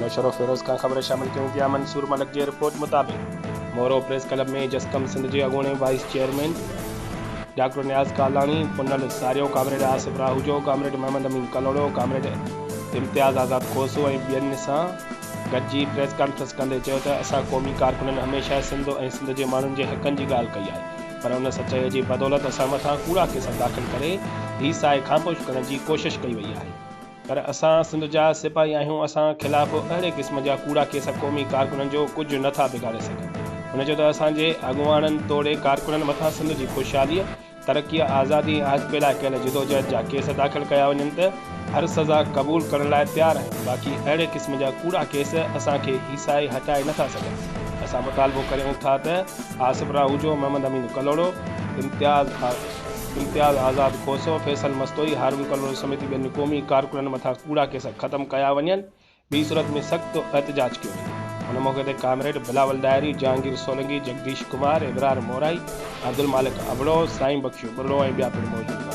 नशरो फिरोज़ खां ख़बर शामिल कयूं पिया। मंसूर मलिक जी रिपोर्ट मुताबिक़ मोरो प्रेस क्लब में जसकम सिंध जे अॻूणे वाइस चेयरमैन डॉक्टर नियाज़ कालानी, पुनल सारियो, कामरेड आसिफ राहूजो, कामरेड मोहम्मद अमीन कलोड़ो, कामरेड इम्तियाज़ आज़ाद खोसो ऐं ॿियनि सां गॾिजी प्रेस कॉन्फ्रेंस कंदे चयो त असां क़ौमी कारकुननि हमेशह सिंध ऐं सिंध जे माण्हुनि जे हक़नि जी ॻाल्हि कई आहे, पर उन सचाईअ जी बदौलत असां मथां कूड़ा केस दाख़िल करे ही साए खामोश करण जी कोशिश कई वई आहे। पर असां सिंध जा सिपाही आहियूं, असां ख़िलाफ़ अहिड़े क़िस्म जा कूड़ा केस क़ौमी कारकुननि जो कुझु नथा बिगाड़े सघनि। हुन चयो त असांजे अॻुवाणनि तोड़े कारकुननि मथां सिंध जी ख़ुशहालीअ, तरक़ीअ, आज़ादी ऐं हक़ पैदा कयल जिदोजहद जा केस दाख़िल कया वञनि त हर सज़ा क़बूल करण लाइ तैयार आहियूं। बाक़ी अहिड़े क़िस्म जा कूड़ा केस असांखे हिसाए हटाए नथा सघनि। असां मुतालबो करियूं था त आसिफ राहूजो, मोहम्मद अमीन कलोड़ो, इम्तियाज़ आज़ाद खोसो, फैसल मस्तोई, हारून कलोड़ो समेत ॿियनि क़ौमी कारकुननि मथां कूड़ा केस ख़त्म कया वञनि। ॿी सूरत में सख़्त एहतजाज कयो वञे। हुन मौक़े ते comrade Bilawal diary, Jahangir Solanki, Jagdish Kumar, Ibrar mori, Abdul मालिक अबड़ो, साईं बख्शू बुर्रो ऐं ॿिया पिणु मौजूदु।